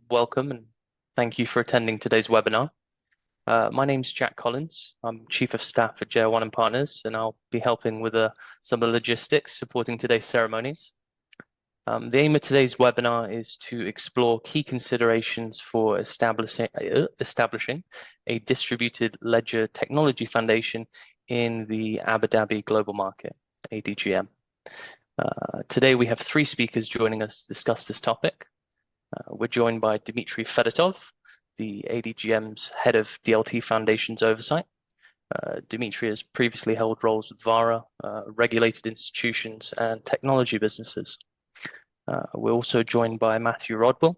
Welcome and thank you for attending today's webinar. My name's Jack Collins. I'm Chief of Staff at JL1 and Partners, and I'll be helping with some of the logistics supporting today's ceremonies. The aim of today's webinar is to explore key considerations for establishing a distributed ledger technology foundation in the Abu Dhabi Global Market, ADGM. Today we have three speakers joining us to discuss this topic. We're joined by Dmitry Fedotov, the ADGM's head of DLT Foundations Oversight. Dmitry has previously held roles with VARA, regulated institutions, and technology businesses. We're also joined by Matthew Rodwell.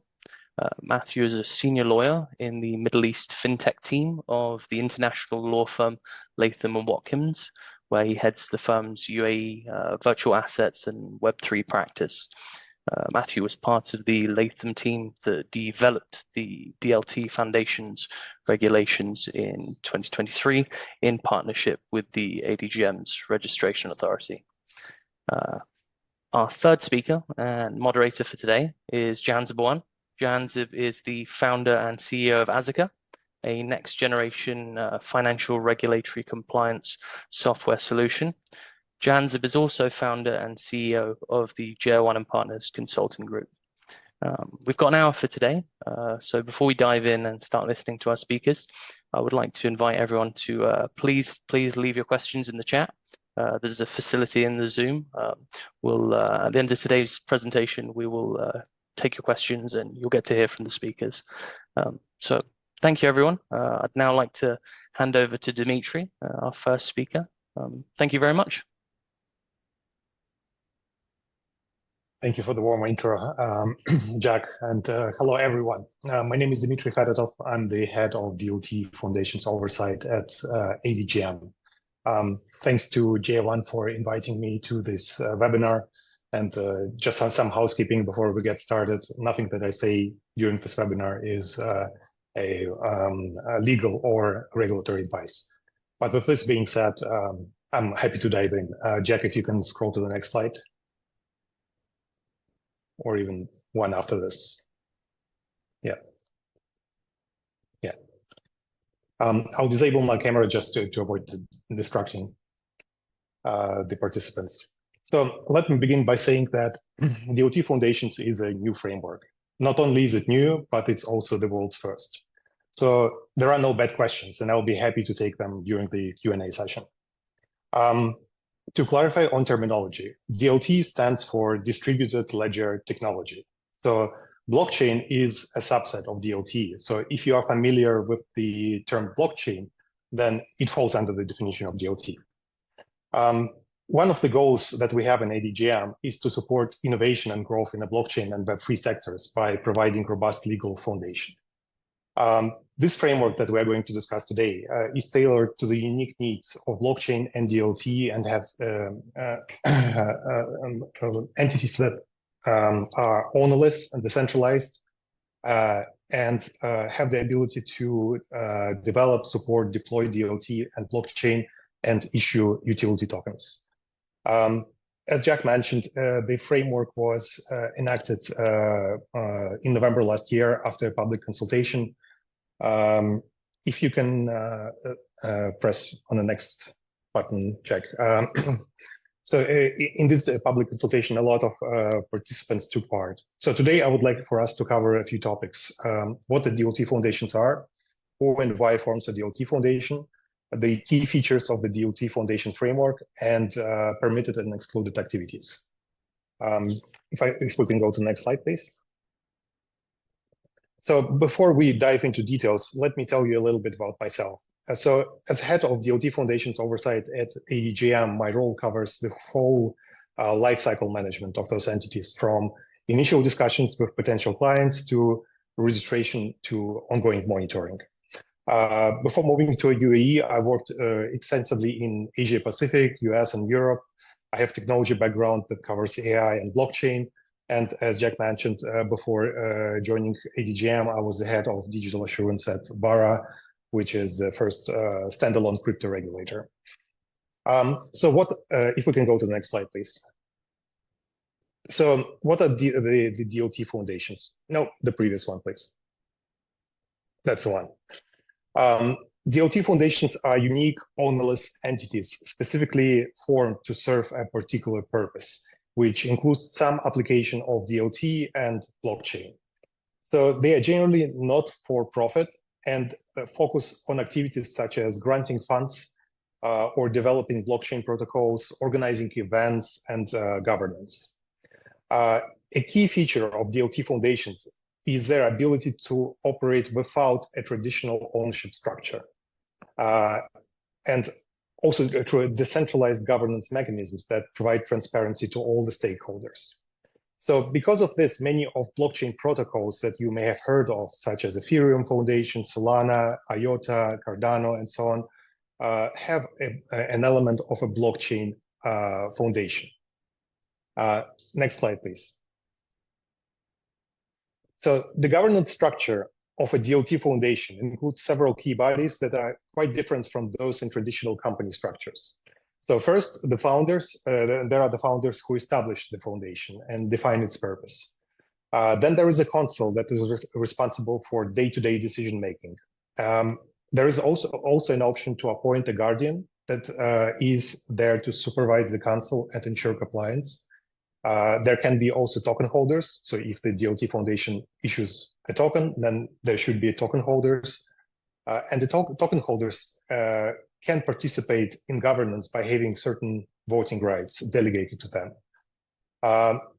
Matthew is a senior lawyer in the Middle East fintech team of the international law firm Latham & Watkins, where he heads the firm's UAE virtual assets and Web3 practice. Matthew was part of the Latham team that developed the DLT Foundation's regulations in 2023 in partnership with the ADGM's registration authority. Our third speaker and moderator for today is Janzib One. Janzib is the founder and CEO of Azika, a next-generation financial regulatory compliance software solution. Janzib is also founder and CEO of the JL1 and Partners Consulting Group. We've got an hour for today, so before we dive in and start listening to our speakers, I would like to invite everyone to please leave your questions in the chat. There's a facility in the Zoom. At the end of today's presentation, we will take your questions and you'll get to hear from the speakers. So thank you, everyone. I'd now like to hand over to Dmitry, our first speaker. Thank you very much. Thank you for the warm intro, Jack, and hello, everyone. My name is Dmitry Fedotov. I'm the head of DLT Foundations Oversight at ADGM. Thanks to JL1 for inviting me to this webinar, and just some housekeeping before we get started. Nothing that I say during this webinar is a legal or regulatory advice. But with this being said, I'm happy to dive in. Jack, if you can scroll to the next slide. Or even one after this. Yeah. I'll disable my camera just to avoid distracting the participants. So let me begin by saying that DLT Foundations is a new framework. Not only is it new, but it's also the world's first. So there are no bad questions, and I'll be happy to take them during the Q&A session. To clarify on terminology, DLT stands for Distributed Ledger Technology. So blockchain is a subset of DLT. So if you are familiar with the term blockchain, then it falls under the definition of DLT. One of the goals that we have in ADGM is to support innovation and growth in the blockchain and Web3 sectors by providing robust legal foundation. This framework that we're going to discuss today is tailored to the unique needs of blockchain and DLT and has entities that are ownerless and decentralized and have the ability to develop, support, deploy DLT and blockchain and issue utility tokens. As Jack mentioned, the framework was enacted in November last year after a public consultation. If you can press on the next button, Jack. So in this public consultation, a lot of participants took part. So today I would like for us to cover a few topics. What the DLT foundations are, who and why forms a DLT foundation, the key features of the DLT foundation framework, and permitted and excluded activities. If we can go to the next slide, please. So before we dive into details, let me tell you a little bit about myself. So as head of DLT Foundations Oversight at ADGM, my role covers the whole lifecycle management of those entities, from initial discussions with potential clients to registration to ongoing monitoring. Before moving to UAE, I worked extensively in Asia Pacific, US, and Europe. I have technology background that covers AI and blockchain. And as Jack mentioned, before joining ADGM, I was the head of digital assurance at VARA, which is the first standalone crypto regulator. So if we can go to the next slide, please. So what are the DLT foundations? No, the previous one, please. That's the one. DLT foundations are unique ownerless entities specifically formed to serve a particular purpose, which includes some application of DLT and blockchain. So they are generally not for profit and focus on activities such as granting funds or developing blockchain protocols, organizing events, and governance. A key feature of DLT foundations is their ability to operate without a traditional ownership structure, and also through decentralized governance mechanisms that provide transparency to all the stakeholders. So because of this, many of blockchain protocols that you may have heard of, such as Ethereum Foundation, Solana, IOTA, Cardano, and so on, have an element of a blockchain foundation. Next slide, please. So the governance structure of a DLT foundation includes several key bodies that are quite different from those in traditional company structures. So first, the founders, there are the founders who established the foundation and define its purpose. Then there is a council that is responsible for day-to-day decision-making. There is also an option to appoint a guardian that is there to supervise the council and ensure compliance. There can be also token holders. So if the DLT Foundation issues a token, then there should be token holders. And the token holders can participate in governance by having certain voting rights delegated to them.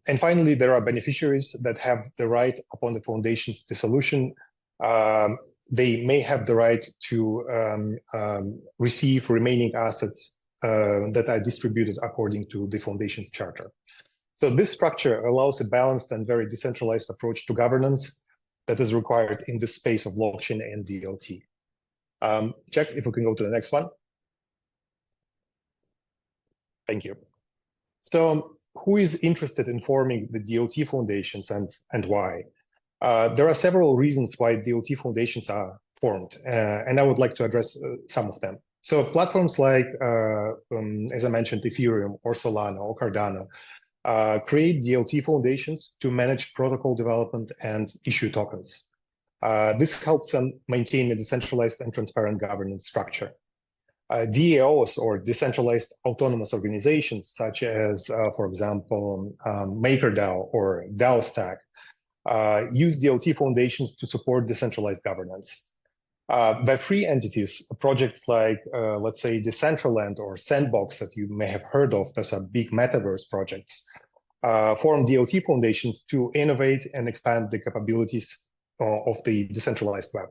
And finally, there are beneficiaries that have the right upon the foundation's dissolution. They may have the right to receive remaining assets that are distributed according to the foundation's charter. So this structure allows a balanced and very decentralized approach to governance that is required in the space of blockchain and DLT. Jack, if we can go to the next one. Thank you. So who is interested in forming the DLT foundations and why? There are several reasons why DLT foundations are formed, and I would like to address some of them. So platforms like, as I mentioned, Ethereum or Solana or Cardano, create DLT foundations to manage protocol development and issue tokens. This helps them maintain a decentralized and transparent governance structure. DAOs, or decentralized autonomous organizations, such as, for example, MakerDAO or DAOstack, use DLT foundations to support decentralized governance. Web3 entities, projects like, let's say, Decentraland or Sandbox that you may have heard of, those are big metaverse projects, form DLT foundations to innovate and expand the capabilities of the decentralized web.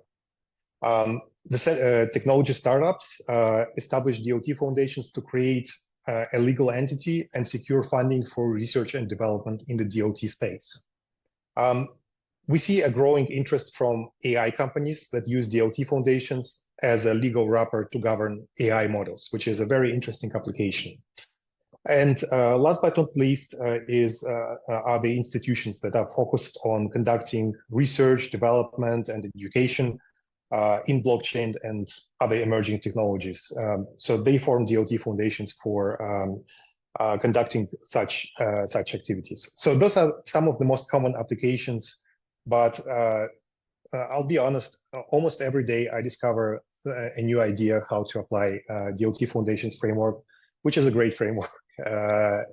Technology startups establish DLT foundations to create a legal entity and secure funding for research and development in the DLT space. We see a growing interest from AI companies that use DLT foundations as a legal wrapper to govern AI models, which is a very interesting application. And last but not least are the institutions that are focused on conducting research, development, and education in blockchain and other emerging technologies. So they form DLT foundations for conducting such activities. So those are some of the most common applications. But I'll be honest, almost every day I discover a new idea how to apply DLT Foundations framework, which is a great framework to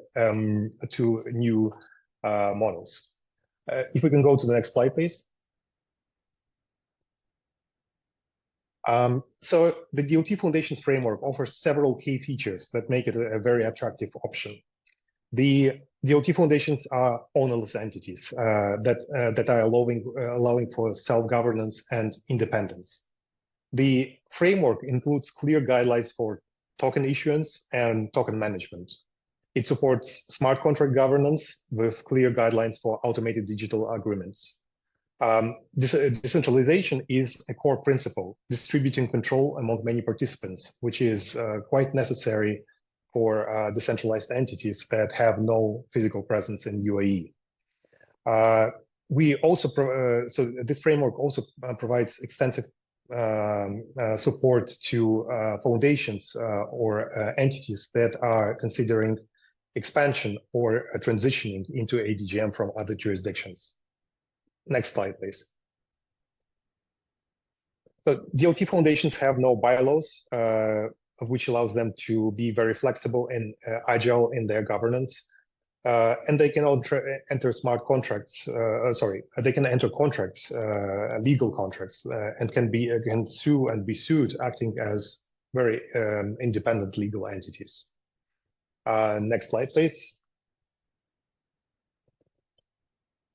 new models. If we can go to the next slide, please. So the DLT Foundations framework offers several key features that make it a very attractive option. The DLT foundations are ownerless entities that are allowing for self-governance and independence. The framework includes clear guidelines for token issuance and token management. It supports smart contract governance with clear guidelines for automated digital agreements. Decentralization is a core principle, distributing control among many participants, which is quite necessary for decentralized entities that have no physical presence in UAE. We also so this framework also provides extensive support to foundations or entities that are considering expansion or transitioning into ADGM from other jurisdictions. Next slide, please. So DLT foundations have no bylaws, which allows them to be very flexible and agile in their governance. And they can enter smart contracts. They can enter contracts, legal contracts, and can sue and be sued, acting as very independent legal entities. Next slide, please.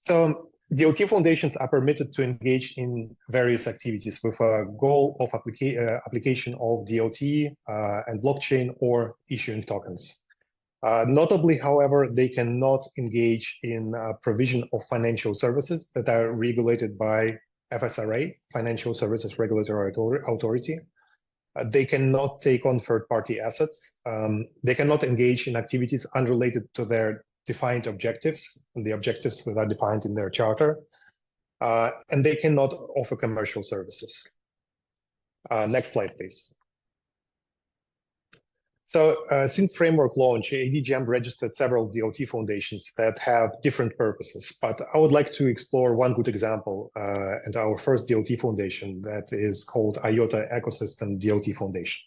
So DLT foundations are permitted to engage in various activities with a goal of application of DLT and blockchain or issuing tokens. Notably, however, they cannot engage in provision of financial services that are regulated by FSRA, Financial Services Regulatory Authority. They cannot take on third-party assets. They cannot engage in activities unrelated to their defined objectives, and the objectives that are defined in their charter. And they cannot offer commercial services. Next slide, please. So since framework launch, ADGM registered several DLT foundations that have different purposes, but I would like to explore one good example and our first DLT foundation that is called IOTA Ecosystem DLT Foundation.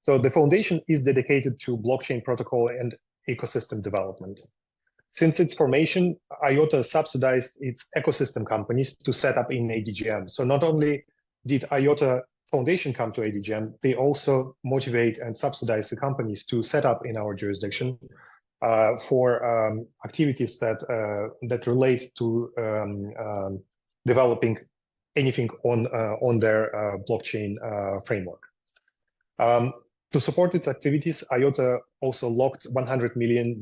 So the foundation is dedicated to blockchain protocol and ecosystem development. Since its formation, IOTA subsidized its ecosystem companies to set up in ADGM. So not only did IOTA Foundation come to ADGM, they also motivate and subsidize the companies to set up in our jurisdiction for activities that relate to developing anything on their blockchain framework. To support its activities, IOTA also locked $100 million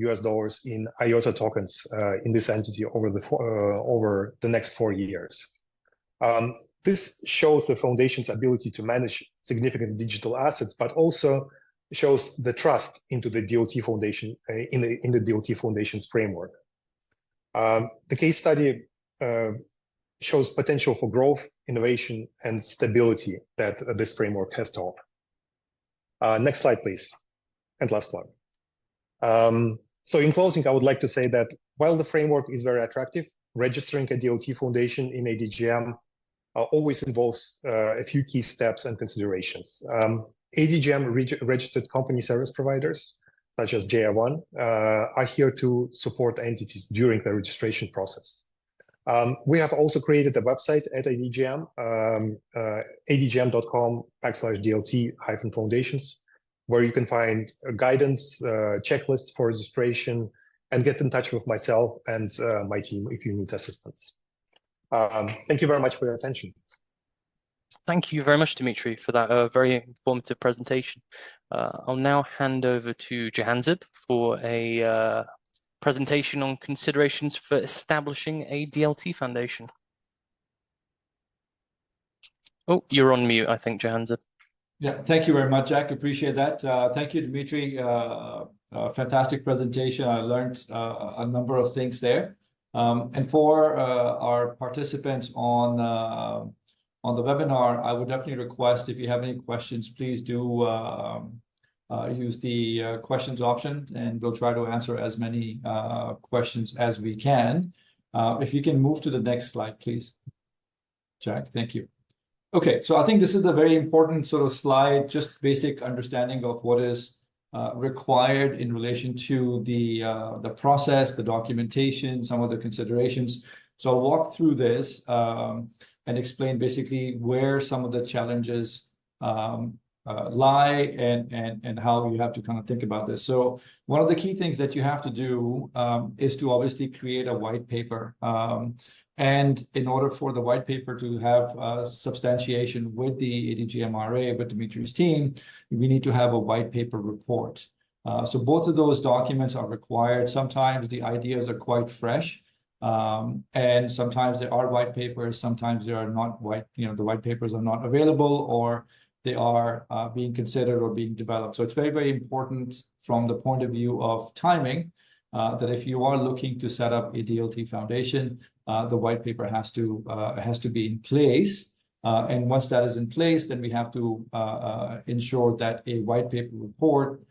in IOTA tokens in this entity over the next 4 years. This shows the foundation's ability to manage significant digital assets, but also shows the trust into the DLT foundation in the DLT foundation's framework. The case study shows potential for growth, innovation, and stability that this framework has to offer. Next slide, please, and last one. So in closing, I would like to say that while the framework is very attractive, registering a DLT foundation in ADGM always involves a few key steps and considerations. ADGM registered company service providers, such as JR1, are here to support entities during the registration process. We have also created a website at ADGM, adgm.com/DLT-foundations, where you can find guidance, checklists for registration, and get in touch with myself and my team if you need assistance. Thank you very much for your attention. Thank you very much, Dmitry, for that very informative presentation. I'll now hand over to Jahanzib for a presentation on considerations for establishing a DLT foundation. Oh, you're on mute, I think, Jahanzib. Yeah, thank you very much, Jack. Appreciate that. Thank you, Dmitry. Fantastic presentation. I learned a number of things there. And for our participants on the webinar, I would definitely request, if you have any questions, please do use the questions option, and we'll try to answer as many questions as we can. If you can move to the next slide, please, Jack. Thank you. Okay, so I think this is a very important sort of slide, just basic understanding of what is required in relation to the process, the documentation, some of the considerations. So I'll walk through this and explain basically where some of the challenges lie and how you have to kind of think about this. So one of the key things that you have to do is to obviously create a white paper. And in order for the white paper to have substantiation with the ADGM RA, with Dmitry's team, we need to have a white paper report. So both of those documents are required. Sometimes the ideas are quite fresh, and sometimes there are white papers, sometimes they are not white, the white papers are not available, or they are being considered or being developed. So it's very, very important from the point of view of timing that if you are looking to set up a DLT foundation, the white paper has to be in place And once that is in place, then we have to ensure that a white paper report,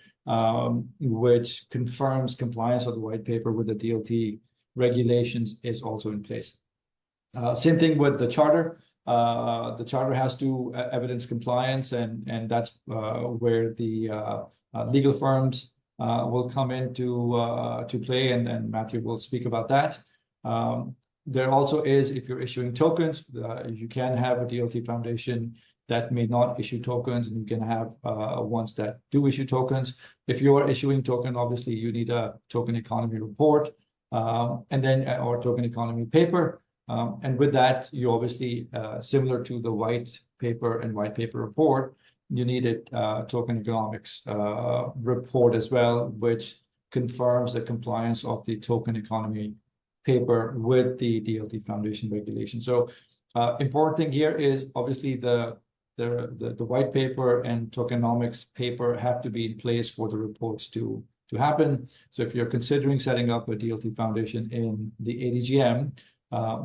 which confirms compliance of the white paper with the DLT regulations, is also in place. Same thing with the charter. The charter has to evidence compliance, and that's where the legal firms will come into play, and Matthew will speak about that. There also is, if you're issuing tokens, you can have a DLT foundation that may not issue tokens, and you can have ones that do issue tokens. If you are issuing token, obviously you need a token economy report, and then or token economy paper. And with that, you obviously, similar to the white paper and white paper report, you need a token economics report as well, which confirms the compliance of the token economy paper with the DLT Foundation regulation. So important thing here is obviously the white paper and tokenomics paper have to be in place for the reports to happen. So if you're considering setting up a DLT Foundation in the ADGM,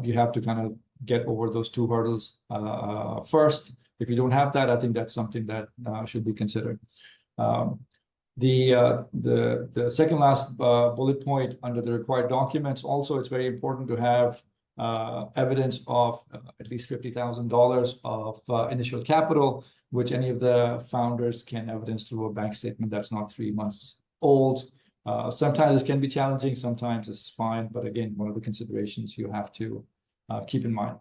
you have to kind of get over those two hurdles first. If you don't have that, I think that's something that should be considered. The second last bullet point under the required documents, also it's very important to have evidence of at least $50,000 of initial capital, which any of the founders can evidence through a bank statement that's not 3 months old. Sometimes it can be challenging, sometimes it's fine, but again, one of the considerations you have to keep in mind.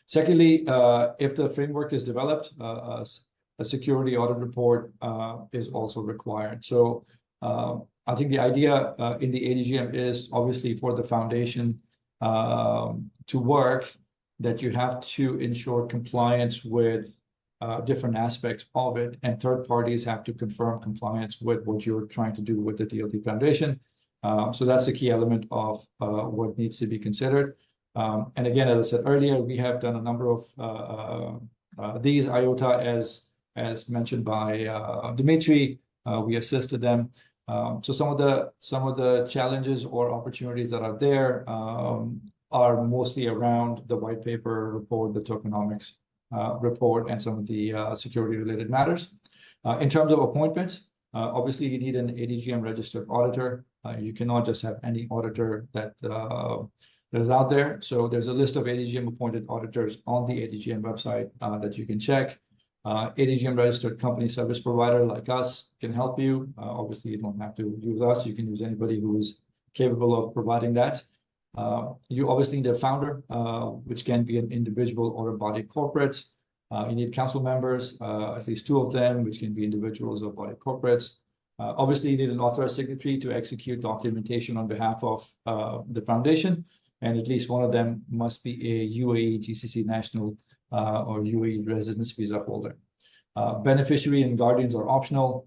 Secondly, if the framework is developed, a security audit report is also required. So I think the idea in the ADGM is obviously for the foundation to work, that you have to ensure compliance with different aspects of it, and third parties have to confirm compliance with what you're trying to do with the DLT Foundation. So that's the key element of what needs to be considered. And again, as I said earlier, we have done a number of these IOTA, as mentioned by Dimitri. We assisted them. So some of the challenges or opportunities that are there are mostly around the white paper report, the tokenomics report, and some of the security related matters. In terms of appointments, obviously you need an ADGM registered auditor. You cannot just have any auditor that is out there. So there's a list of ADGM appointed auditors on the ADGM website that you can check. ADGM registered company service provider like us can help you. Obviously, you don't have to use us. You can use anybody who is capable of providing that. You obviously need a founder, which can be an individual or a body corporate. You need council members, at least 2 of them, which can be individuals or body corporates. Obviously, you need an authorized signatory to execute documentation on behalf of the foundation, and at least one of them must be a UAE GCC national or UAE residence visa holder. Beneficiary and guardians are optional.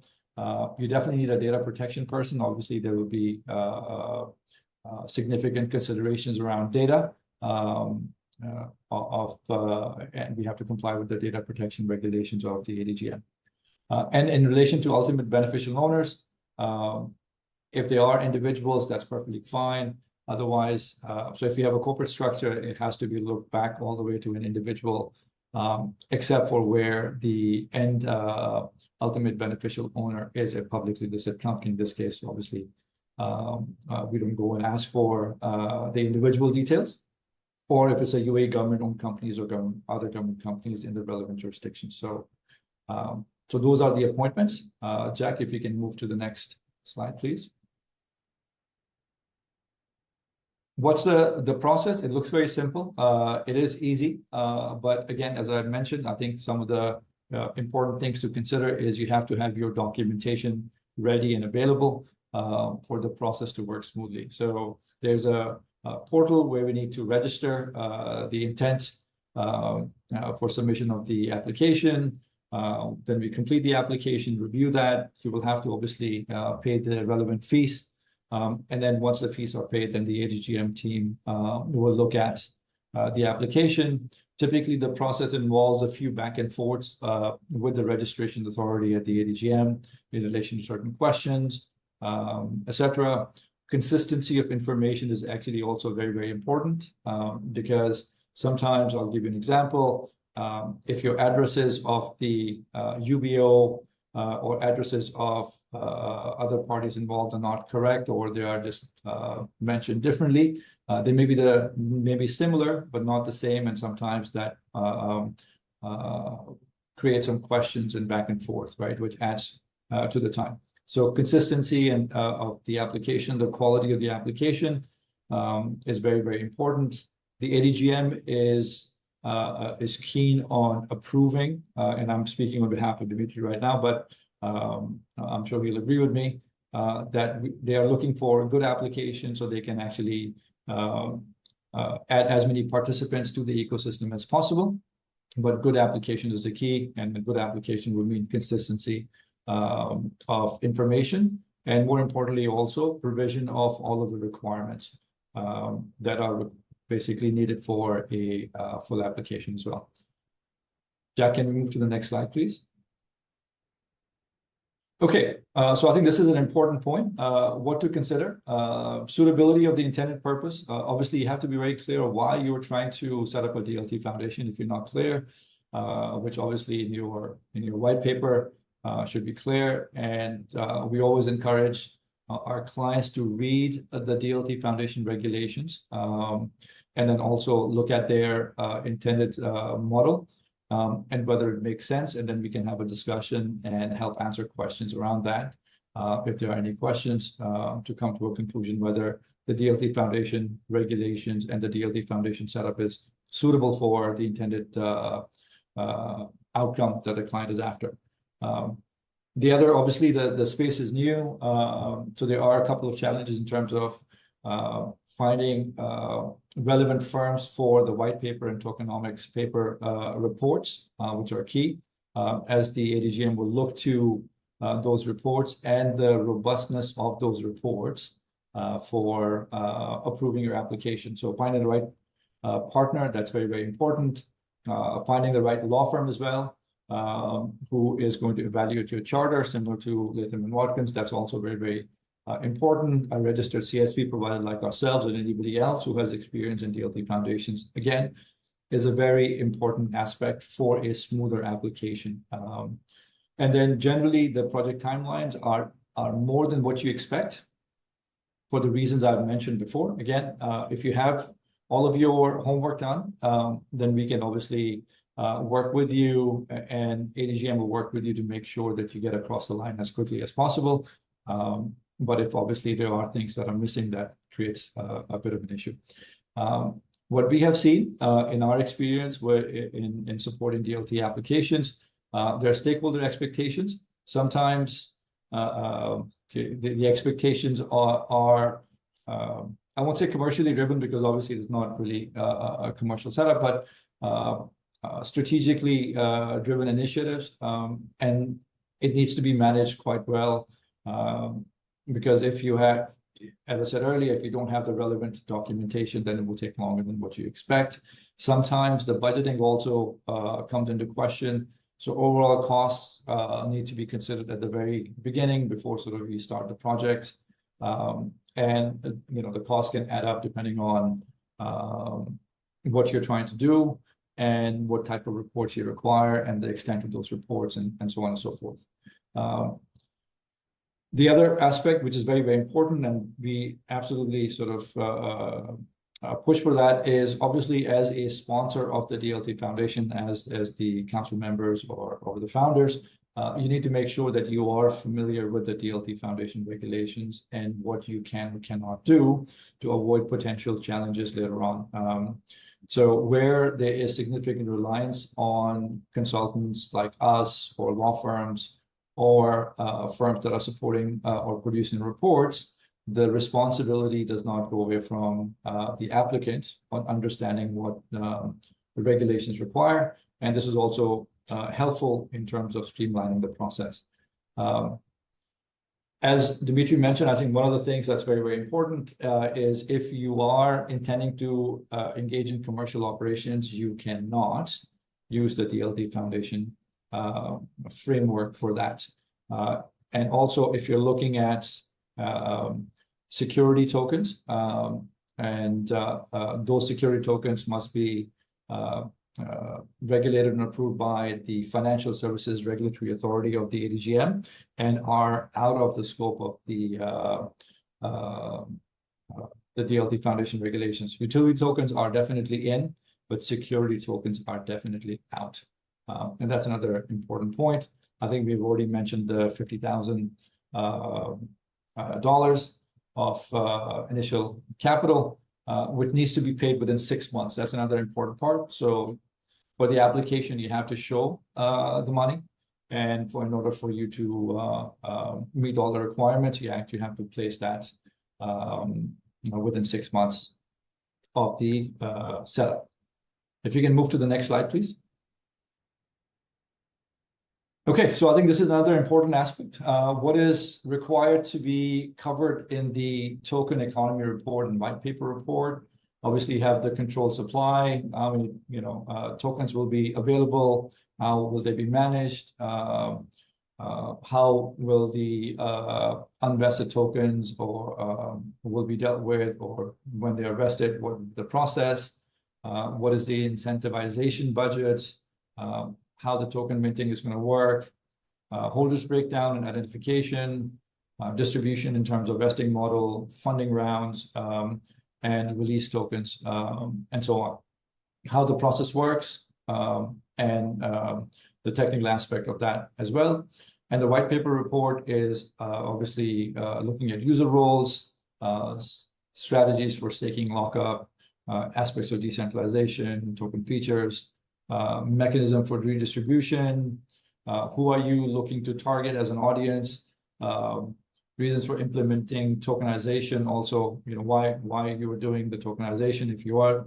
You definitely need a data protection person. Obviously, there will be significant considerations around data and we have to comply with the data protection regulations of the ADGM. And in relation to ultimate beneficial owners, if they are individuals, that's perfectly fine. Otherwise, so if you have a corporate structure, it has to be looked back all the way to an individual, except for where the end ultimate beneficial owner is a publicly listed company. In this case, obviously, we don't go and ask for the individual details, or if it's a UAE government-owned companies or other government companies in the relevant jurisdiction. So, so those are the appointments. Jack, if you can move to the next slide, please. What's the process? It looks very simple. It is easy, but again, as I mentioned, I think some of the important things to consider is you have to have your documentation ready and available for the process to work smoothly. So there's a portal where we need to register the intent for submission of the application. Then we complete the application, review that. You will have to obviously pay the relevant fees. And then once the fees are paid, then the ADGM team will look at the application. Typically, the process involves a few back and forths with the registration authority at the ADGM in relation to certain questions, etc. Consistency of information is actually also very, very important because sometimes, I'll give you an example, if your addresses of the UBO or addresses of other parties involved are not correct, or they are just mentioned differently, they may be similar but not the same, and sometimes that creates some questions and back and forth, right, which adds to the time. So consistency and of the application, the quality of the application is very, very important. The ADGM is keen on approving, and I'm speaking on behalf of Dimitri right now, but I'm sure he'll agree with me that they are looking for a good application so they can actually add as many participants to the ecosystem as possible. But good application is the key, and a good application would mean consistency of information, and more importantly, also provision of all of the requirements that are basically needed for a full application as well. Jack, can we move to the next slide, please? Okay, so I think this is an important point. What to consider? Suitability of the intended purpose. Obviously, you have to be very clear of why you're trying to set up a DLT foundation. If you're not clear, which obviously in your white paper should be clear. And we always encourage our clients to read the DLT Foundation regulations, and then also look at their intended model. And whether it makes sense, and then we can have a discussion and help answer questions around that. If there are any questions, to come to a conclusion whether the DLT Foundation regulations and the DLT Foundation setup is suitable for the intended outcome that the client is after. The other, obviously, the space is new, so there are a couple of challenges in terms of finding relevant firms for the white paper and tokenomics paper reports, which are key, as the ADGM will look to those reports and the robustness of those reports for approving your application. So finding the right partner, that's very, very important. Finding the right law firm as well, who is going to evaluate your charter, similar to Latham & Watkins. That's also very, very important. A registered CSP provider like ourselves and anybody else who has experience in DLT foundations, again, is a very important aspect for a smoother application. And then generally the project timelines are more than what you expect for the reasons I've mentioned before. Again, if you have all of your homework done, then we can obviously work with you, and ADGM will work with you to make sure that you get across the line as quickly as possible. But if obviously there are things that are missing, that creates a bit of an issue. What we have seen in our experience in supporting DLT applications, there are stakeholder expectations. Sometimes the expectations are I won't say commercially driven, because obviously it's not really a commercial setup, but strategically driven initiatives, and it needs to be managed quite well. Because if you have, as I said earlier, if you don't have the relevant documentation, then it will take longer than what you expect. Sometimes the budgeting also comes into question. So overall costs need to be considered at the very beginning before sort of you start the project. And the cost can add up depending on what you're trying to do and what type of reports you require and the extent of those reports, and so on and so forth. The other aspect, which is very, very important, and we absolutely sort of push for that, is obviously as a sponsor of the DLT Foundation, as the council members or the founders, you need to make sure that you are familiar with the DLT Foundation regulations and what you can or cannot do to avoid potential challenges later on. So where there is significant reliance on consultants like us or law firms or firms that are supporting or producing reports, the responsibility does not go away from the applicant on understanding what the regulations require. And this is also helpful in terms of streamlining the process. As Dimitri mentioned, I think one of the things that's very, very important is if you are intending to engage in commercial operations, you cannot use the DLT Foundation framework for that. And also, if you're looking at security tokens, and those security tokens must be regulated and approved by the Financial Services Regulatory Authority of the ADGM and are out of the scope of the DLT Foundation regulations. Utility tokens are definitely in, but security tokens are definitely out. And that's another important point. I think we've already mentioned the $50,000 of initial capital, which needs to be paid within 6 months. That's another important part. So for the application, you have to show the money. And in order for you to meet all the requirements, you actually have to place that within 6 months of the setup. If you can move to the next slide, please. Okay, so I think this is another important aspect. What is required to be covered in the token economy report and white paper report? Obviously, you have the controlled supply. How many, tokens will be available? How will they be managed? How will the unvested tokens or will be dealt with, or when they are vested, what the process? What is the incentivization budget? How the token minting is going to work, holders breakdown and identification, distribution in terms of vesting model, funding rounds, and release tokens, and so on. How the process works, and the technical aspect of that as well. And the white paper report is obviously looking at user roles, strategies for staking lockup, aspects of decentralization, token features, mechanism for redistribution, who are you looking to target as an audience, reasons for implementing tokenization, also why you are doing the tokenization if you are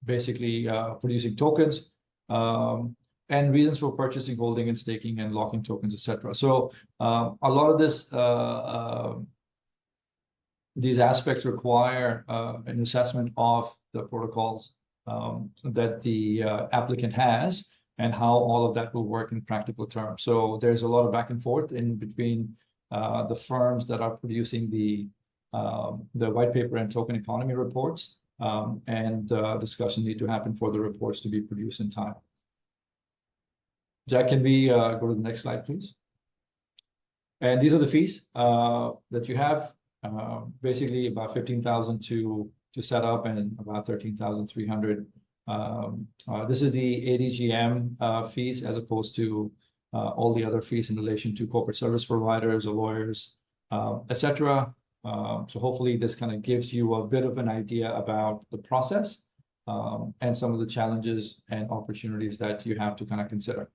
basically producing tokens, and reasons for purchasing, holding, and staking and locking tokens, etc. So a lot of this these aspects require an assessment of the protocols that the applicant has and how all of that will work in practical terms. So there's a lot of back and forth in between the firms that are producing the white paper and token economy reports, and discussion need to happen for the reports to be produced in time. Jack, can we go to the next slide, please? And these are the fees that you have. Basically about 15,000 to set up and about 13,300. This is the ADGM fees as opposed to all the other fees in relation to corporate service providers or lawyers, etc. So hopefully this kind of gives you a bit of an idea about the process and some of the challenges and opportunities that you have to kind of consider.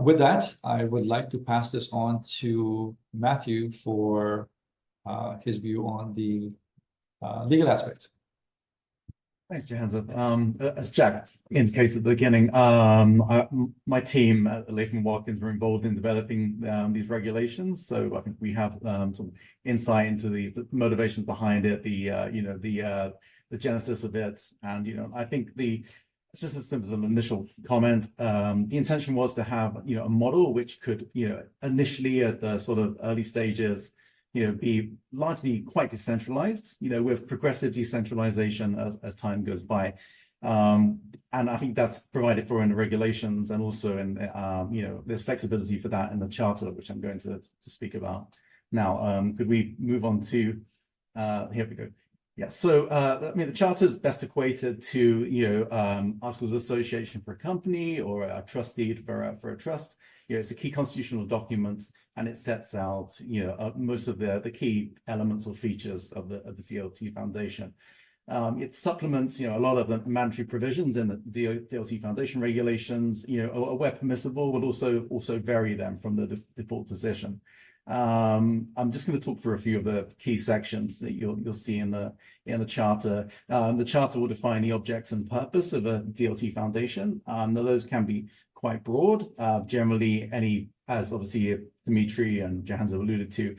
With that, I would like to pass this on to Matthew for his view on the legal aspects. Thanks, Jahanzeb. As Jack indicated at the beginning, my team at Latham & Watkins were involved in developing these regulations. So I think we have some insight into the motivations behind it, the genesis of it, and I think it's just as simple as an initial comment. The intention was to have a model which could initially at the sort of early stages be largely quite decentralized, with progressive decentralization as time goes by. And I think that's provided for in the regulations, and also in, there's flexibility for that in the charter, which I'm going to speak about now. Could we move on to, here we go. Yeah, so the charter is best equated to, articles of association for a company or a trust deed for a trust. It's a key constitutional document, and it sets out, most of the key elements or features of the DLT Foundation. It supplements, a lot of the mandatory provisions in the DLT Foundation regulations, where permissible, but also vary them from the default position. I'm just going to talk through a few of the key sections that you'll see in the charter. The charter will define the objects and purpose of a DLT Foundation. Now those can be quite broad. Generally, as obviously Dimitri and Jahanzeb alluded to,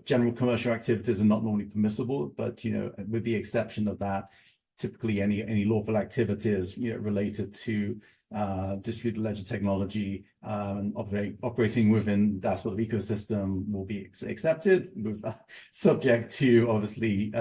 general commercial activities are not normally permissible, but with the exception of that, typically any lawful activities related to distributed ledger technology, and operating within that sort of ecosystem will be accepted, subject to obviously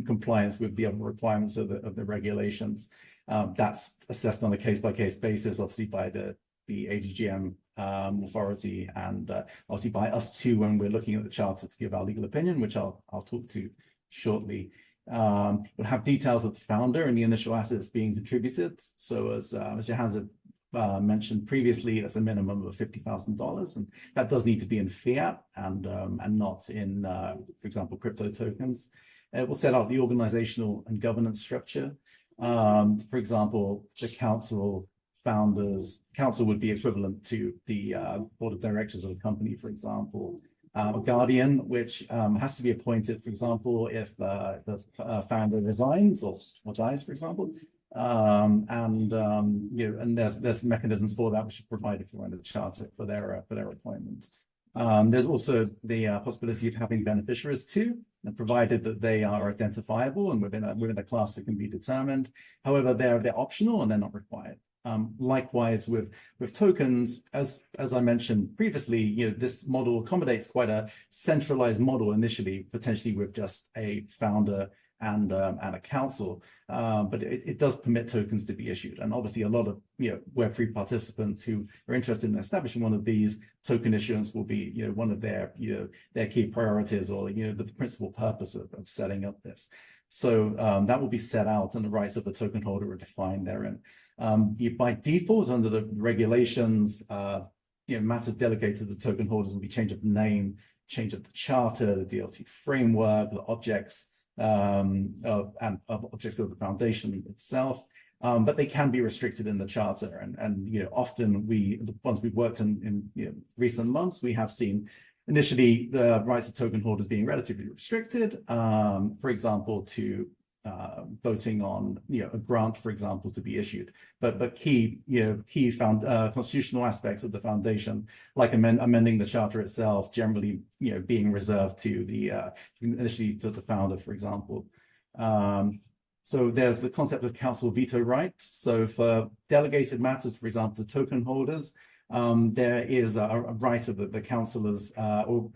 compliance with the other requirements of the regulations. That's assessed on a case-by-case basis, obviously by the ADGM authority, and obviously by us too when we're looking at the charter to give our legal opinion, which I'll talk to shortly. We'll have details of the founder and the initial assets being contributed. So as Jahanzeb mentioned previously, that's a minimum of $50,000, and that does need to be in fiat and not in, for example, crypto tokens. It will set out the organizational and governance structure. For example, the council would be equivalent to the board of directors of a company, for example. A guardian, which has to be appointed, for example, if the founder resigns or dies, for example. And there's mechanisms for that which are provided for in the charter for their appointment. There's also the possibility of having beneficiaries too, and provided that they are identifiable and within a class that can be determined. However, they're optional and they're not required. Likewise with tokens, as I mentioned previously, this model accommodates quite a centralized model initially, potentially with just a founder and a council, but it does permit tokens to be issued. And obviously a lot of Web3 participants who are interested in establishing one of these, token issuance will be one of their key priorities, or the principal purpose of setting up this. So that will be set out, and the rights of the token holder are defined therein. By default, under the regulations, matters delegated to the token holders will be change of name, change of the charter, the DLT framework, the objects, and objects of the foundation itself. But they can be restricted in the charter, and often once we've worked in recent months, we have seen initially the rights of token holders being relatively restricted, for example, to voting on a grant, for example, to be issued, but key constitutional aspects of the foundation, like amending the charter itself, generally being reserved to initially to the founder, for example. So there's the concept of council veto right. So for delegated matters, for example, to token holders, there is a right of the councillors, or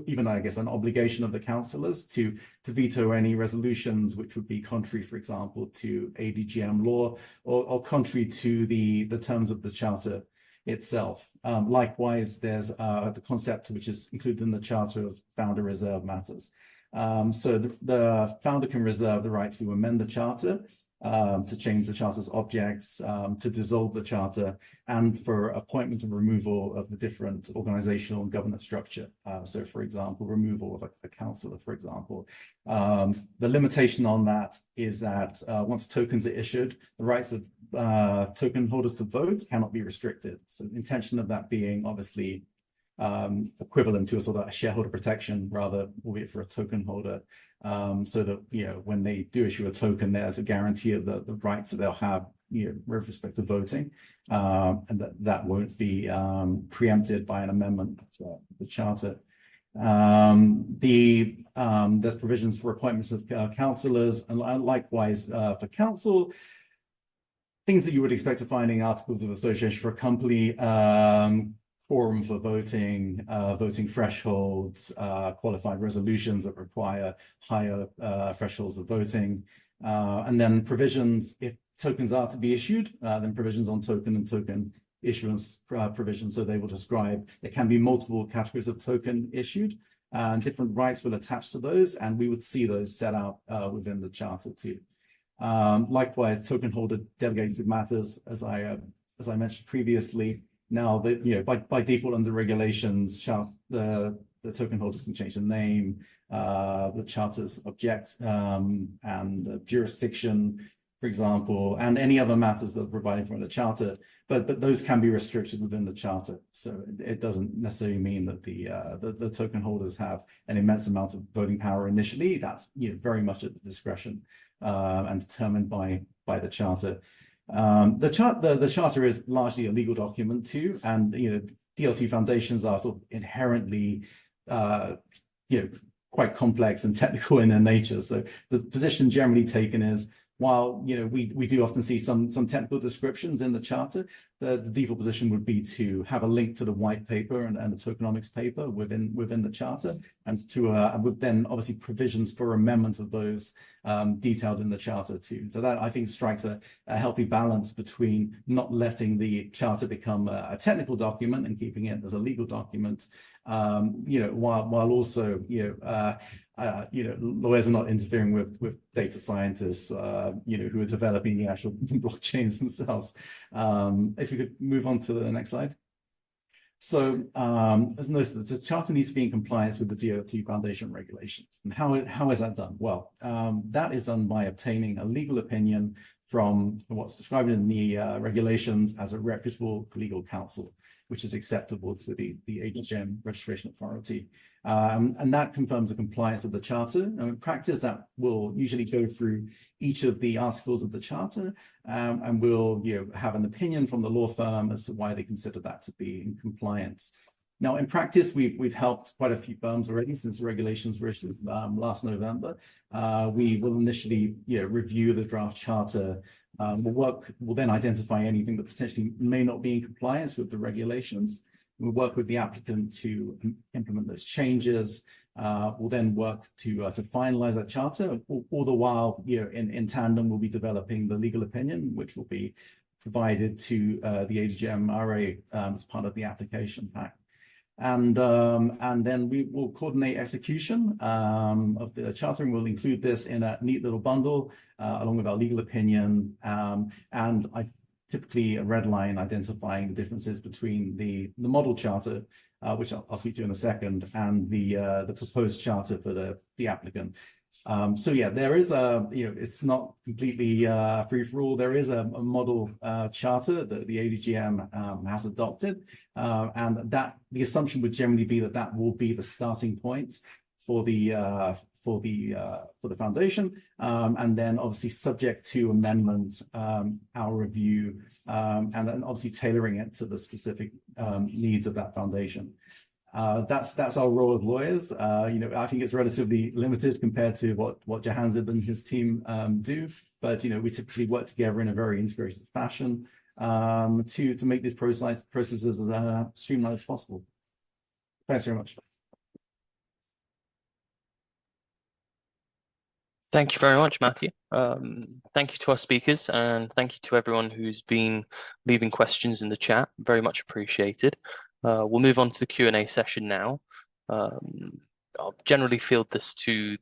even, I guess, an obligation of the councillors to veto any resolutions which would be contrary, for example, to ADGM law, or contrary to the terms of the charter itself. Likewise, there's the concept which is included in the charter of founder reserve matters. So the founder can reserve the right to amend the charter, to change the charter's objects, to dissolve the charter, and for appointment and removal of the different organizational and governance structure. So, for example, removal of a councillor, for example. The limitation on that is that once tokens are issued, the rights of token holders to vote cannot be restricted. So the intention of that being obviously equivalent to a sort of a shareholder protection, rather, albeit for a token holder, so that when they do issue a token, there's a guarantee of the rights that they'll have with respect to voting, and that won't be preempted by an amendment of the charter. There's provisions for appointments of councillors, and likewise for council, things that you would expect to find in articles of association for a company. Quorum for voting, voting thresholds, qualified resolutions that require higher thresholds of voting, and then provisions, if tokens are to be issued, then provisions on token and token issuance provisions. So they will describe, there can be multiple categories of token issued, and different rights will attach to those, and we would see those set out within the charter too. Likewise, token holder delegated matters, as I mentioned previously. Now that by default under regulations, the token holders can change the name, the charter's objects, and the jurisdiction, for example, and any other matters that are provided for in the charter. But those can be restricted within the charter. So it doesn't necessarily mean that the token holders have an immense amount of voting power initially. That's very much at the discretion and determined by the charter. The charter is largely a legal document too, and DLT foundations are sort of inherently quite complex and technical in their nature. So the position generally taken is while we do often see some technical descriptions in the charter, the default position would be to have a link to the white paper and the tokenomics paper within the charter, and with then obviously provisions for amendment of those detailed in the charter too. So that, I think, strikes a healthy balance between not letting the charter become a technical document and keeping it as a legal document, while also lawyers are not interfering with data scientists, who are developing the actual blockchains themselves. If we could move on to the next slide. So, as noted, the charter needs to be in compliance with the DLT Foundation regulations. And how is that done? Well, that is done by obtaining a legal opinion from what's described in the regulations as a reputable legal counsel, which is acceptable to the ADGM registration authority. And that confirms the compliance of the charter. And in practice, that will usually go through each of the articles of the charter, and will have an opinion from the law firm as to why they consider that to be in compliance. Now, in practice, we've helped quite a few firms already since the regulations were issued last November. We will initially review the draft charter. We'll then identify anything that potentially may not be in compliance with the regulations. We'll work with the applicant to implement those changes. We'll then work to finalize that charter. All the while, in tandem, we'll be developing the legal opinion, which will be provided to the ADGM RA as part of the application pack. And then we will coordinate execution of the charter, and we'll include this in a neat little bundle along with our legal opinion. And I typically a red line identifying the differences between the model charter, which I'll speak to in a second, and the proposed charter for the applicant. So yeah, there is it's not completely free for all. There is a model charter that the ADGM has adopted, and that the assumption would generally be that will be the starting point for the foundation, and then obviously subject to amendment, our review, and then obviously tailoring it to the specific needs of that foundation. That's our role as lawyers. I think it's relatively limited compared to what Jahanzeb and his team do, but we typically work together in a very integrated fashion to make these processes as streamlined as possible. Thanks very much. Thank you very much, Matthew. Thank you to our speakers, and thank you to everyone who's been leaving questions in the chat. Very much appreciated. We'll move on to the Q&A session now. I'll generally field this to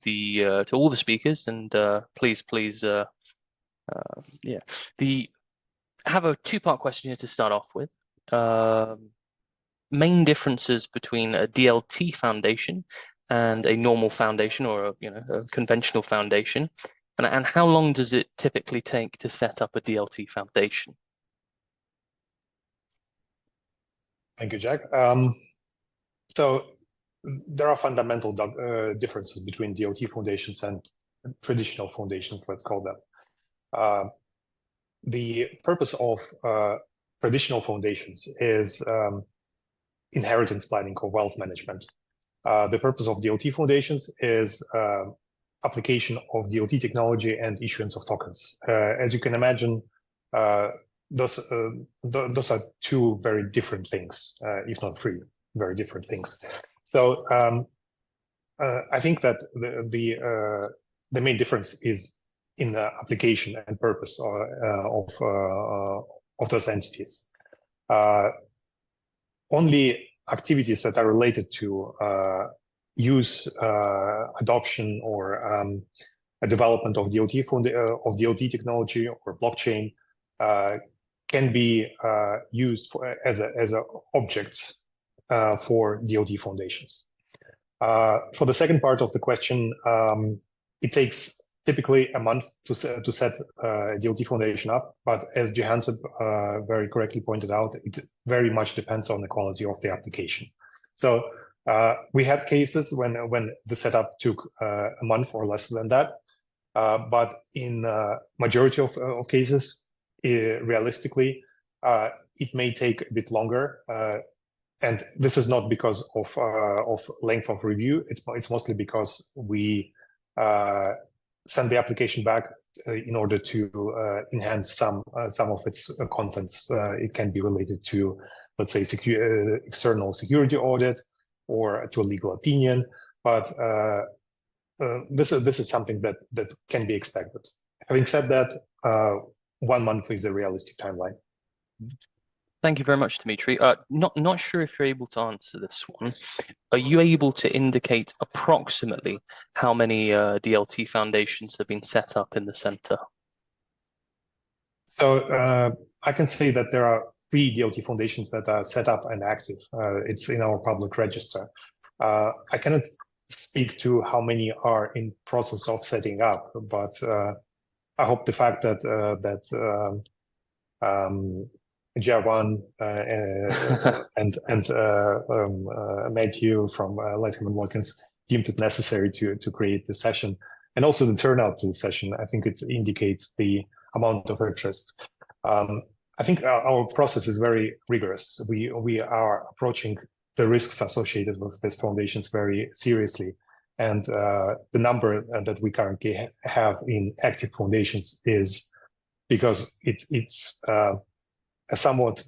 all the speakers, and please, I have a two-part question here to start off with. Main differences between a DLT foundation and a normal foundation, or a conventional foundation, and how long does it typically take to set up a DLT foundation? Thank you, Jack. So there are fundamental differences between DLT foundations and traditional foundations, let's call them. The purpose of traditional foundations is inheritance planning or wealth management. The purpose of DLT foundations is application of DLT technology and issuance of tokens. As you can imagine, those are two very different things, if not three very different things. So I think that the main difference is in the application and purpose of those entities. Only activities that are related to use, adoption, or a development of DLT technology or blockchain can be used as objects for DLT foundations. For the second part of the question, it takes typically a month to set a DLT foundation up, but as Jahanzeb very correctly pointed out, it very much depends on the quality of the application. So we had cases when the setup took a month or less than that, but in majority of cases, realistically, it may take a bit longer. And this is not because of length of review. It's mostly because we send the application back in order to enhance some of its contents. It can be related to, let's say, external security audit or to a legal opinion, but this is something that can be expected. Having said that, 1 month is a realistic timeline. Thank you very much, Dimitri. Not sure if you're able to answer this one. Are you able to indicate approximately how many DLT foundations have been set up in the center? So I can say that there are 3 DLT foundations that are set up and active. It's in our public register. I cannot speak to how many are in process of setting up, but I hope the fact that Jawan and Matthew from Latham & Watkins deemed it necessary to create the session, and also the turnout to the session. I think it indicates the amount of interest. I think our process is very rigorous. We are approaching the risks associated with these foundations very seriously, and the number that we currently have in active foundations is because it's a somewhat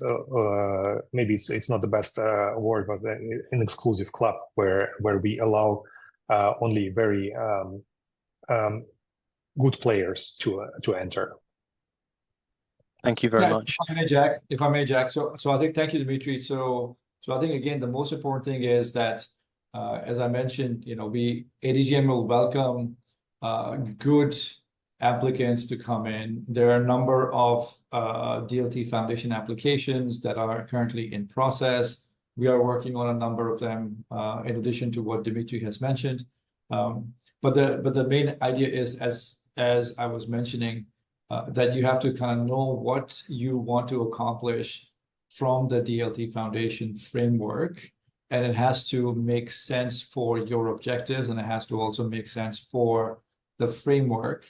maybe it's not the best word, but an exclusive club where we allow only very good players to enter. Thank you very much. If I may, Jack. So I think, thank you, Dimitri. So I think, again, the most important thing is that, as I mentioned, ADGM will welcome good applicants to come in. There are a number of DLT Foundation applications that are currently in process. We are working on a number of them, in addition to what Dimitri has mentioned. But the main idea is, as I was mentioning, that you have to kind of know what you want to accomplish from the DLT Foundation framework, and it has to make sense for your objectives, and it has to also make sense for the framework.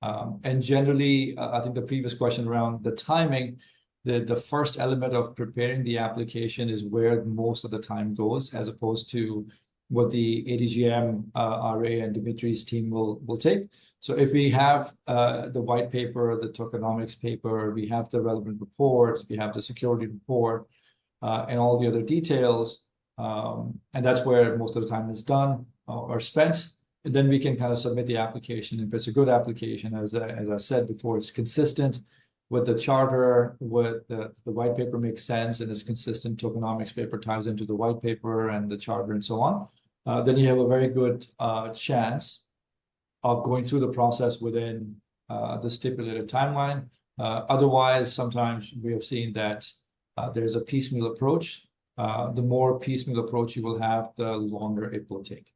And generally, I think the previous question around the timing, the first element of preparing the application is where most of the time goes, as opposed to what the ADGM, RA, and Dimitri's team will take. So if we have the white paper, the tokenomics paper, we have the relevant reports, we have the security report, and all the other details, and that's where most of the time is done or spent. And then we can kind of submit the application. If it's a good application, as I said before, it's consistent with the charter, with the white paper makes sense, and it's consistent. Tokenomics paper ties into the white paper and the charter and so on. Then you have a very good chance of going through the process within the stipulated timeline. Otherwise, sometimes we have seen that there's a piecemeal approach. The more piecemeal approach you will have, the longer it will take.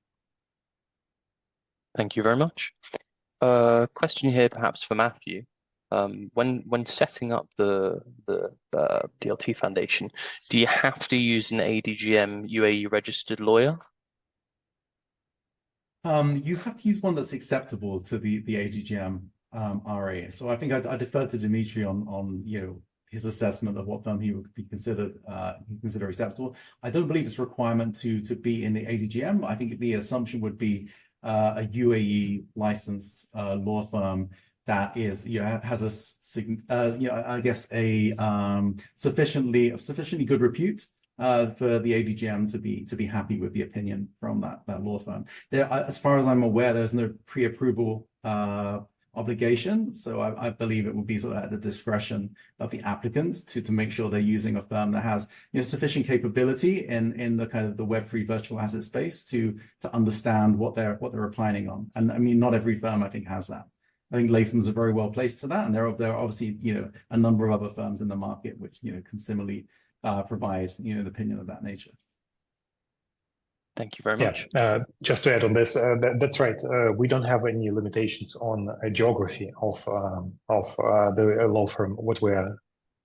Thank you very much. Question here, perhaps for Matthew. When setting up the DLT Foundation, do you have to use an ADGM UAE registered lawyer? You have to use one that's acceptable to the ADGM RA. So I think I defer to Dimitri on his assessment of what firm he would be consider acceptable. I don't believe it's a requirement to be in the ADGM. I think the assumption would be a UAE licensed law firm that is has I guess a sufficiently good repute for the ADGM to be happy with the opinion from that law firm. There, as far as I'm aware, there's no pre-approval obligation, so I believe it would be sort of at the discretion of the applicant to make sure they're using a firm that has sufficient capability in the kind of the Web3 virtual asset space to understand what they're applying on. And I mean, not every firm I think has that. I think Latham's are very well placed to that, and there are obviously a number of other firms in the market which can similarly provide an opinion of that nature. Thank you very much. Yeah, just to add on this, that's right. We don't have any limitations on geography of the law firm. What we are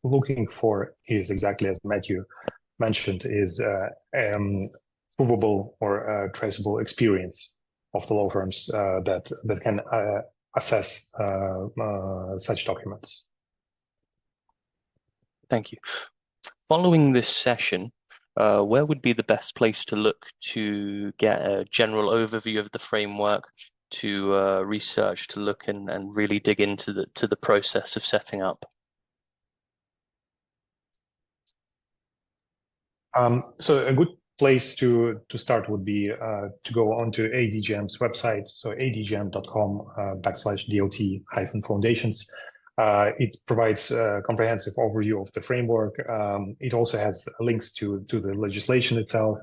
looking for is exactly as Matthew mentioned, is provable or traceable experience of the law firms that can assess such documents. Thank you. Following this session, where would be the best place to look to get a general overview of the framework, to research, to look and really dig into the process of setting up? So a good place to start would be to go onto ADGM's website, so adgm.com/DLT-foundations. It provides a comprehensive overview of the framework. It also has links to the legislation itself,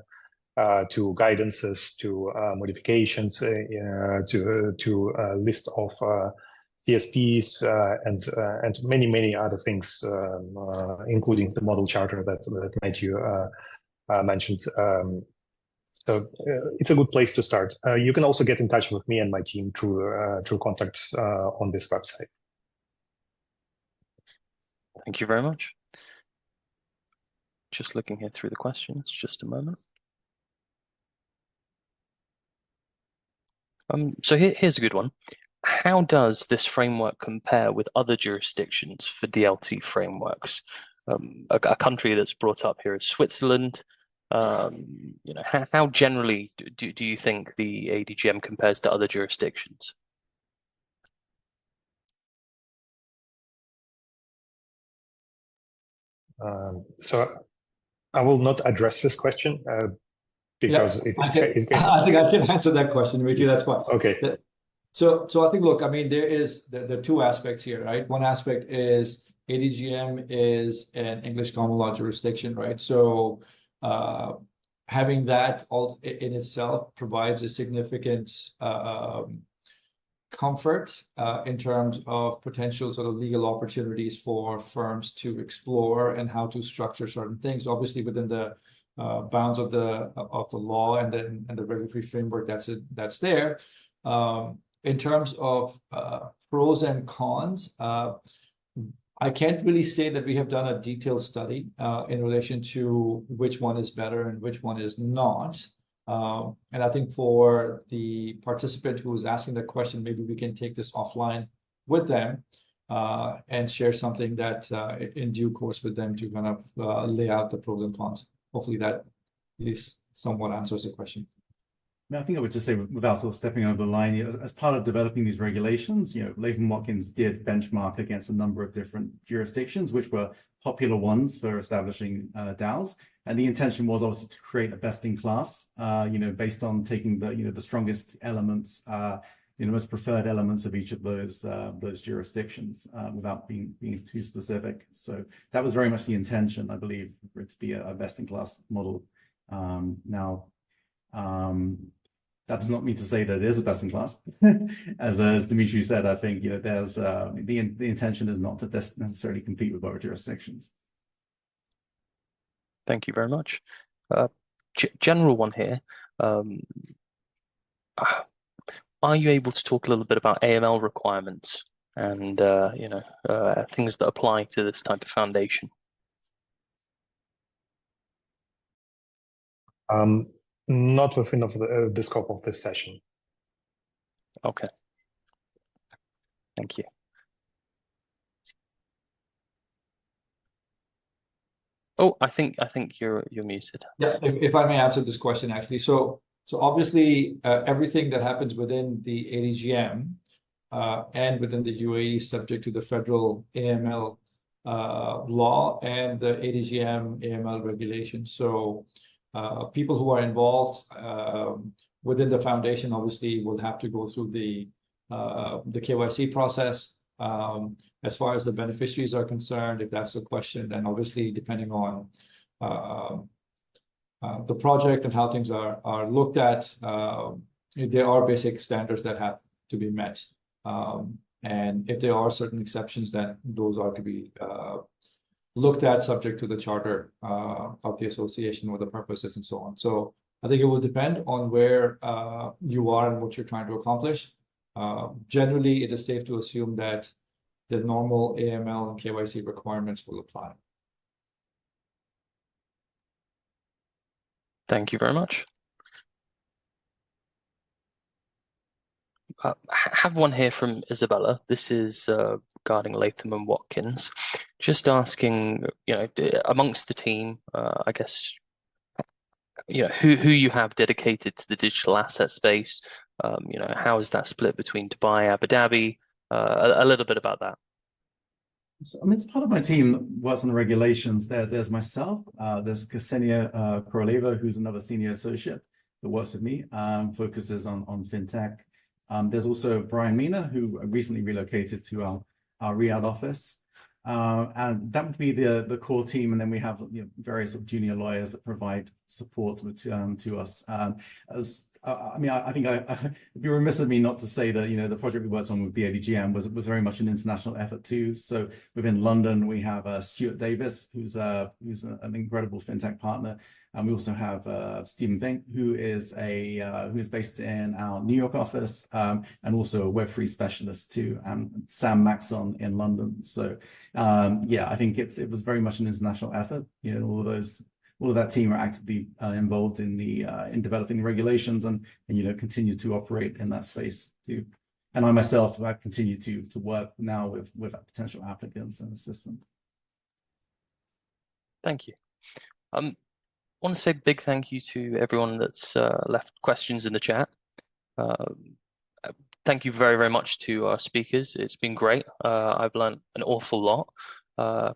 to guidances, to modifications, to a list of CSPs and many other things, including the model charter that Matthew mentioned. So it's a good place to start. You can also get in touch with me and my team through contacts on this website. Thank you very much. Just looking here through the questions, just a moment. So here's a good one. How does this framework compare with other jurisdictions for DLT frameworks? A country that's brought up here is Switzerland. You know, how generally do you think the ADGM compares to other jurisdictions? So I will not address this question because I think I can answer that question, Dimitri. That's fine. Okay. So I think, look, I mean, there are two aspects here, right? One aspect is ADGM is an English common law jurisdiction, right? So having that all in itself provides a significant comfort in terms of potential sort of legal opportunities for firms to explore and how to structure certain things, obviously within the bounds of the law and the regulatory framework that's there. In terms of pros and cons, I can't really say that we have done a detailed study in relation to which one is better and which one is not. And I think for the participant who is asking the question, maybe we can take this offline with them and share something that in due course with them to kind of lay out the pros and cons. Hopefully that at least somewhat answers the question. I think I would just say, without sort of stepping over the line, as part of developing these regulations, Latham Watkins did benchmark against a number of different jurisdictions, which were popular ones for establishing DAOs. And the intention was obviously to create a best-in-class, based on taking the strongest elements, most preferred elements of each of those jurisdictions, without being too specific. So that was very much the intention, I believe, for it to be a best-in-class model. That does not mean to say that it is a best in class. As Dimitri said, I think there's the intention is not to necessarily compete with other jurisdictions. Thank you very much. General one here. Are you able to talk a little bit about AML requirements and things that apply to this type of foundation? Not within the scope of this session. Okay. Thank you. Oh, I think you're muted. Yeah, if I may answer this question actually. So obviously everything that happens within the ADGM and within the UAE is subject to the federal AML law and the ADGM AML regulations. So people who are involved within the foundation obviously will have to go through the KYC process. As far as the beneficiaries are concerned, if that's the question, then obviously depending on the project and how things are looked at, there are basic standards that have to be met. And if there are certain exceptions, then those are to be looked at subject to the charter of the association or the purposes and so on. So I think it will depend on where you are and what you're trying to accomplish. Generally, it is safe to assume that the normal AML and KYC requirements will apply. Thank you very much. I have one here from Isabella. This is regarding Latham and Watkins. Just asking, amongst the team, I guess, who you have dedicated to the digital asset space, How is that split between Dubai, Abu Dhabi? A little bit about that. So, I mean, it's part of my team that works on the regulations. There's myself, there's Ksenia Koroleva, who's another senior associate that works with me, focuses on fintech. There's also Brian Mina, who recently relocated to our Riyadh office. And that would be the core team. And then we have various junior lawyers that provide support to us. I think it'd be remiss of me not to say that the project we worked on with the ADGM was very much an international effort too. So within London, we have Stuart Davis, who's an incredible fintech partner, and we also have Stephen Vink, who is based in our New York office, and also a Web3 specialist too, and Sam Maxon in London. So I think it was very much an international effort. All of that team are actively involved in developing regulations and continue to operate in that space too. And I myself continue to work now with potential applicants and assistants. Thank you. I want to say a big thank you to everyone that's left questions in the chat. Thank you very, very much to our speakers. It's been great. I've learned an awful lot.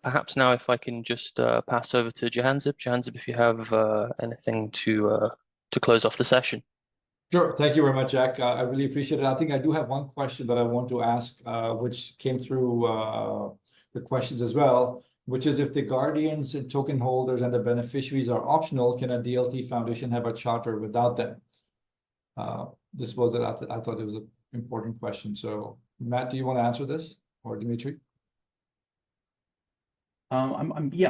Perhaps now if I can just pass over to Jahanzeb. Jahanzeb, if you have anything to close off the session. Sure. Thank you very much, Jack. I really appreciate it. I think I do have one question that I want to ask, which came through the questions as well, which is if the guardians and token holders and the beneficiaries are optional, can a DLT foundation have a charter without them? I thought it was an important question. So Matt, do you want to answer this, or Dimitri? I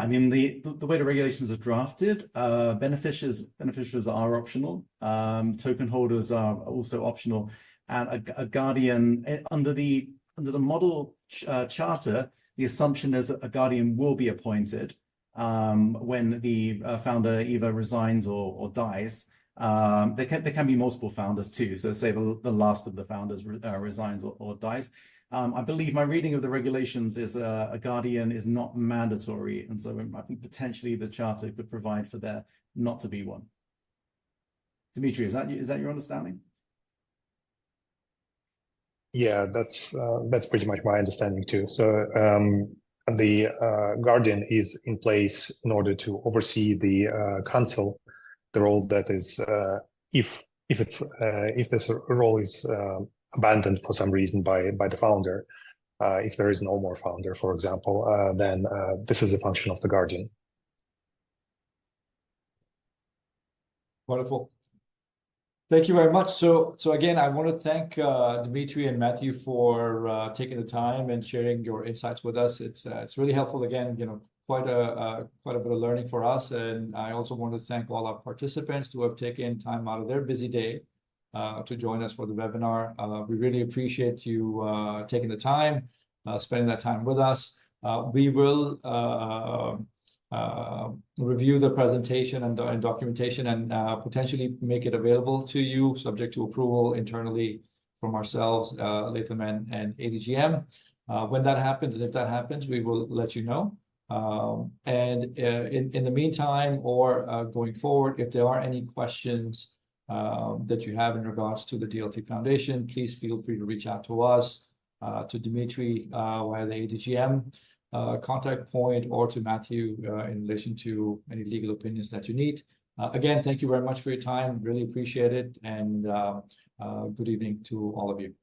mean, the way the regulations are drafted, beneficiaries are optional. Token holders are also optional, and a guardian under the model charter, the assumption is that a guardian will be appointed when the founder either resigns or dies. There can be multiple founders too. So say the last of the founders resigns or dies. I believe my reading of the regulations is a guardian is not mandatory, and so I think potentially the charter could provide for there not to be one. Dimitri, is that your understanding? Yeah, that's pretty much my understanding too. So the guardian is in place in order to oversee the council, the role that is if this role is abandoned for some reason by the founder, if there is no more founder, for example, then this is a function of the guardian. Wonderful. Thank you very much. So again, I want to thank Dimitri and Matthew for taking the time and sharing your insights with us. It's really helpful. Again, quite a bit of learning for us. And I also want to thank all our participants who have taken time out of their busy day to join us for the webinar. We really appreciate you taking the time, spending that time with us. We will review the presentation and documentation and potentially make it available to you, subject to approval internally from ourselves, Latham and ADGM. When that happens, and if that happens, we will let you know. And in the meantime, or going forward, if there are any questions that you have in regards to the DLT Foundation, please feel free to reach out to us, to Dimitri via the ADGM contact point, or to Matthew in relation to any legal opinions that you need. Again, thank you very much for your time. Really appreciate it. And good evening to all of you.